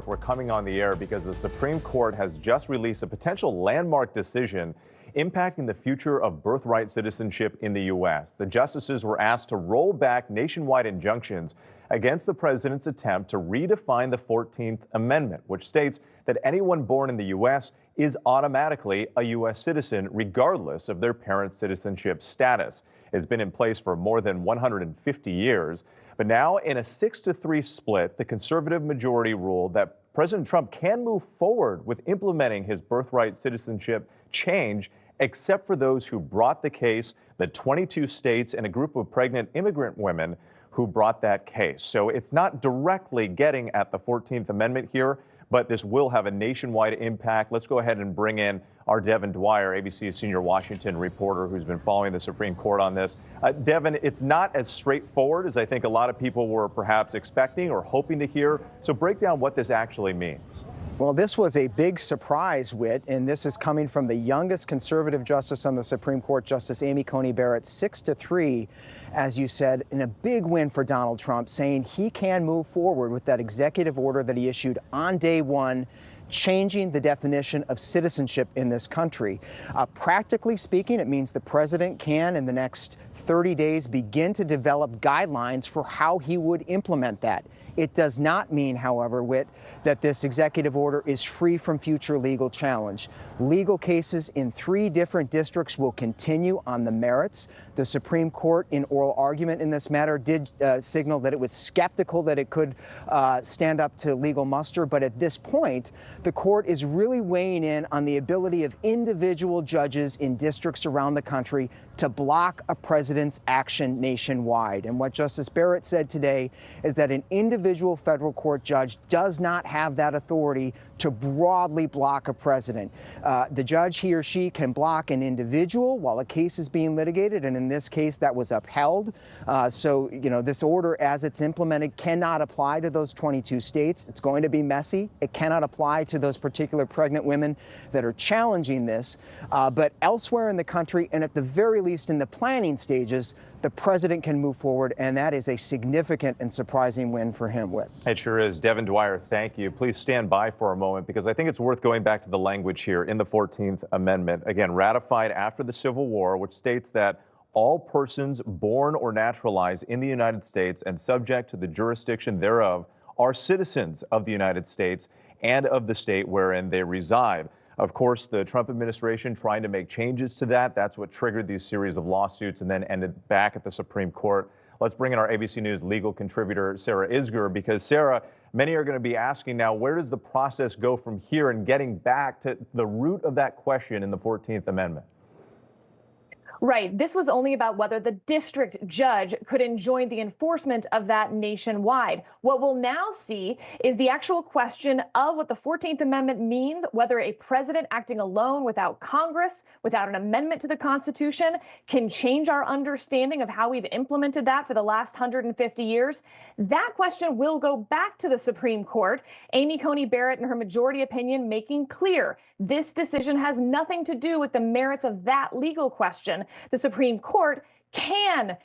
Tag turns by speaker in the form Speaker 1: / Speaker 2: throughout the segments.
Speaker 1: We're coming on the air because the Supreme Court has just released a potential landmark decision impacting the future of birthright citizenship in the U.S. The justices were asked to roll back nationwide injunctions against the president's attempt to redefine the 14th Amendment, which states that anyone born in the U.S. is automatically a U.S. citizen, regardless of their parents' citizenship status. It's been in place for more than 150 years. But now, in a 6-3 split, the conservative majority ruled that President Trump can move forward with implementing his birthright citizenship change, except for those who brought the case, the 22 states and a group of pregnant immigrant women who brought that case. So it's not directly getting at the 14th Amendment here, but this will have a nationwide impact. Let's go ahead and bring in our Devin Dwyer, ABC's senior Washington reporter, who's been following the Supreme Court on this. Devin, it's not as straightforward as I think a lot of people were perhaps expecting or hoping to hear. So break down what this actually means.
Speaker 2: Well, this was a big surprise, Whit, and this is coming from the youngest conservative justice on the Supreme Court, Justice Amy Coney Barrett, 6-3, as you said, in a big win for Donald Trump, saying he can move forward with that executive order that he issued on day one, changing the definition of citizenship in this country. Practically speaking, it means the president can, in the next 30 days, begin to develop guidelines for how he would implement that. It does not mean, however, Whit, that this executive order is free from future legal challenge. Legal cases in 3 different districts will continue on the merits. The Supreme Court, in oral argument in this matter, did signal that it was skeptical that it could stand up to legal muster. But at this point, the court is really weighing in on the ability of individual judges in districts around the country to block a president's action nationwide. And what Justice Barrett said today is that an individual federal court judge does not have that authority to broadly block a president. The judge, he or she, can block an individual while a case is being litigated, and in this case, that was upheld. So, this order, as it's implemented, cannot apply to those 22 states. It's going to be messy. It cannot apply to those particular pregnant women that are challenging this. But elsewhere in the country, and at the very least in the planning stages, the president can move forward, and that is a significant and surprising win for him, Whit.
Speaker 1: It sure is. Devin Dwyer, thank you. Please stand by for a moment, because I think it's worth going back to the language here in the 14th Amendment, again, ratified after the Civil War, which states that all persons born or naturalized in the United States and subject to the jurisdiction thereof are citizens of the United States and of the state wherein they reside. Of course, the Trump administration trying to make changes to that. That's what triggered these series of lawsuits and then ended back at the Supreme Court. Let's bring in our ABC News legal contributor, Sarah Isgur, because Sarah, many are going to be asking now, where does the process go from here in getting back to the root of that question in the 14th Amendment?
Speaker 3: Right. This was only about whether the district judge could enjoin the enforcement of that nationwide. What we'll now see is the actual question of what the 14th Amendment means, whether a president acting alone without Congress, without an amendment to the Constitution, can change our understanding of how we've implemented that for the last 150 years. That question will go back to the Supreme Court. Amy Coney Barrett, in her majority opinion, making clear this decision has nothing to do with the merits of that legal question. The Supreme Court can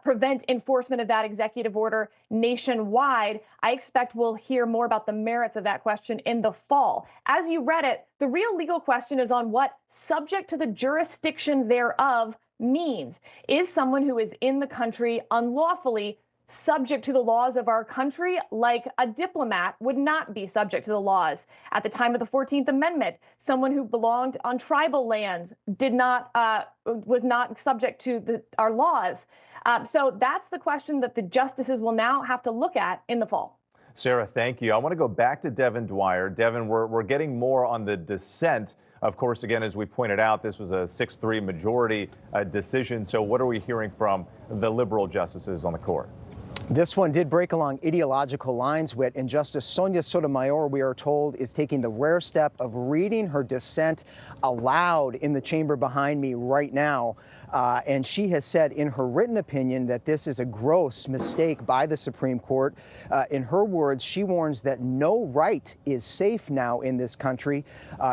Speaker 3: prevent enforcement of that executive order nationwide. I expect we'll hear more about the merits of that question in the fall. As you read it, the real legal question is on what subject to the jurisdiction thereof means. Is someone who is in the country unlawfully subject to the laws of our country, like a diplomat would not be subject to the laws? At the time of the 14th Amendment, someone who belonged on tribal lands was not subject to our laws. So that's the question that the justices will now have to look at in the fall.
Speaker 1: Sarah, thank you. I want to go back to Devin Dwyer. Devin, we're getting more on the dissent. Of course, again, as we pointed out, this was a 6-3 majority decision. So what are we hearing from the liberal justices on the court?
Speaker 2: This one did break along ideological lines, Whit, and Justice Sonia Sotomayor, we are told, is taking the rare step of reading her dissent aloud in the chamber behind me right now. And she has said in her written opinion that this is a gross mistake by the Supreme Court. In her words, she warns that no right is safe now in this country.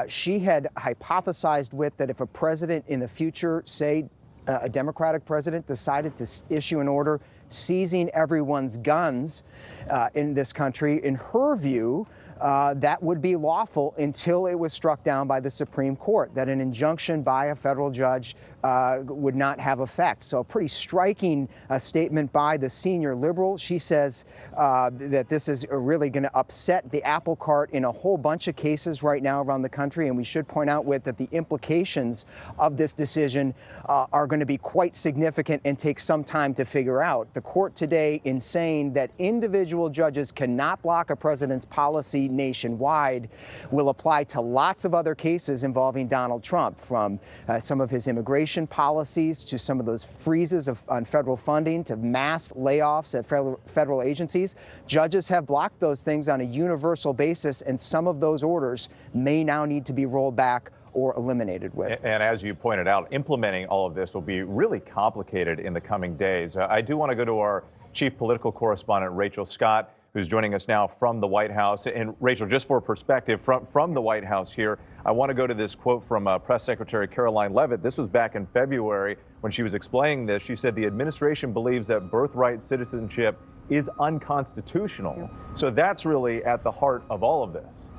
Speaker 2: She had hypothesized, Whit, that if a president in the future, say a Democratic president, decided to issue an order seizing everyone's guns in this country, in her view, that would be lawful until it was struck down by the Supreme Court, that an injunction by a federal judge would not have effect. So a pretty striking statement by the senior liberal. She says that this is really going to upset the apple cart in a whole bunch of cases right now around the country. And we should point out, Whit, that the implications of this decision are going to be quite significant and take some time to figure out. The court today in saying that individual judges cannot block a president's policy nationwide will apply to lots of other cases involving Donald Trump, from some of his immigration policies to some of those freezes on federal funding to mass layoffs at federal agencies. Judges have blocked those things on a universal basis, and some of those orders may now need to be rolled back or eliminated with.
Speaker 1: And as you pointed out, implementing all of this will be really complicated in the coming days. I do want to go to our chief political correspondent, Rachel Scott, who's joining us now from the White House. And Rachel, just for perspective, from the White House here, I want to go to this quote from Press Secretary Caroline Leavitt. This was back in February when she was explaining this. She said the administration believes that birthright citizenship is unconstitutional. So that's really at the heart of all of this.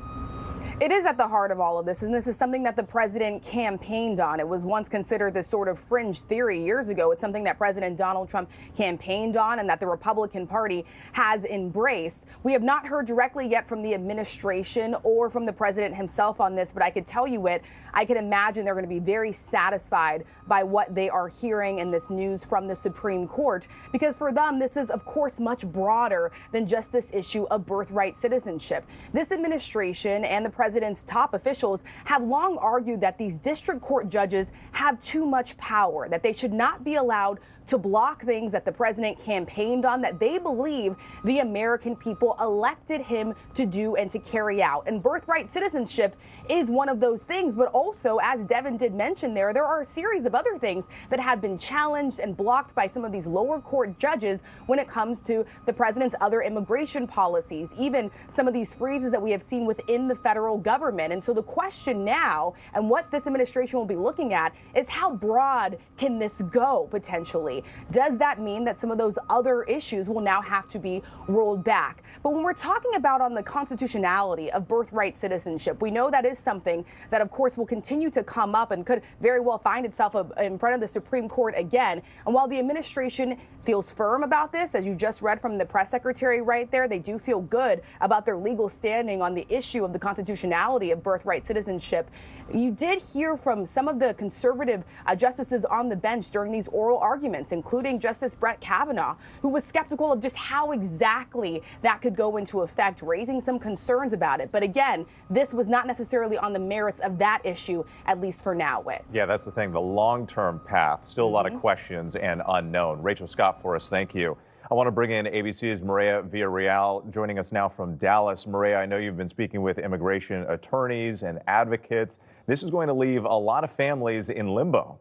Speaker 4: It is at the heart of all of this, and this is something that the president campaigned on. It was once considered this sort of fringe theory years ago. It's something that President Donald Trump campaigned on and that the Republican Party has embraced. We have not heard directly yet from the administration or from the president himself on this, but I could tell you I can imagine they're going to be very satisfied by what they are hearing in this news from the Supreme Court, because for them, this is, of course, much broader than just this issue of birthright citizenship. This administration and the president's top officials have long argued that these district court judges have too much power, that they should not be allowed to block things that the president campaigned on, that they believe the American people elected him to do and to carry out. And birthright citizenship is one of those things. But also, as Devin did mention there are a series of other things that have been challenged and blocked by some of these lower court judges when it comes to the president's other immigration policies, even some of these freezes that we have seen within the federal government. And so the question now, and what this administration will be looking at, is how broad can this go potentially? Does that mean that some of those other issues will now have to be rolled back? But when we're talking about on the constitutionality of birthright citizenship, we know that is something that, of course, will continue to come up and could very well find itself in front of the Supreme Court again. And while the administration feels firm about this, as you just read from the press secretary right there, they do feel good about their legal standing on the issue of the constitutionality of birthright citizenship. You did hear from some of the conservative justices on the bench during these oral arguments, including Justice Brett Kavanaugh, who was skeptical of just how exactly that could go into effect, raising some concerns about it. But again, this was not necessarily on the merits of that issue, at least for now, Whit.
Speaker 1: Yeah, that's the thing. The long-term path, still a lot of questions and unknown. Rachel Scott for us, thank you. I want to bring in ABC's Maria Villarreal, joining us now from Dallas. Maria, I know you've been speaking with immigration attorneys and advocates. This is going to leave a lot of families in limbo.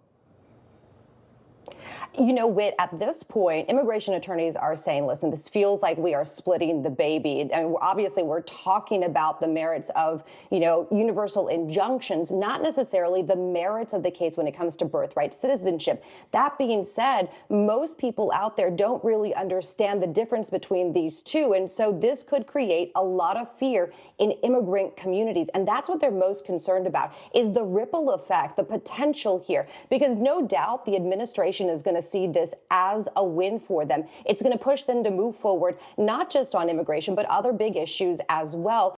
Speaker 5: You know, Whit, at this point, immigration attorneys are saying, listen, this feels like we are splitting the baby. And obviously, we're talking about the merits of, universal injunctions, not necessarily the merits of the case when it comes to birthright citizenship. That being said, most people out there don't really understand the difference between these two. And so this could create a lot of fear in immigrant communities. And that's what they're most concerned about, is the ripple effect, the potential here. Because no doubt the administration is going to see this as a win for them. It's going to push them to move forward, not just on immigration, but other big issues as well.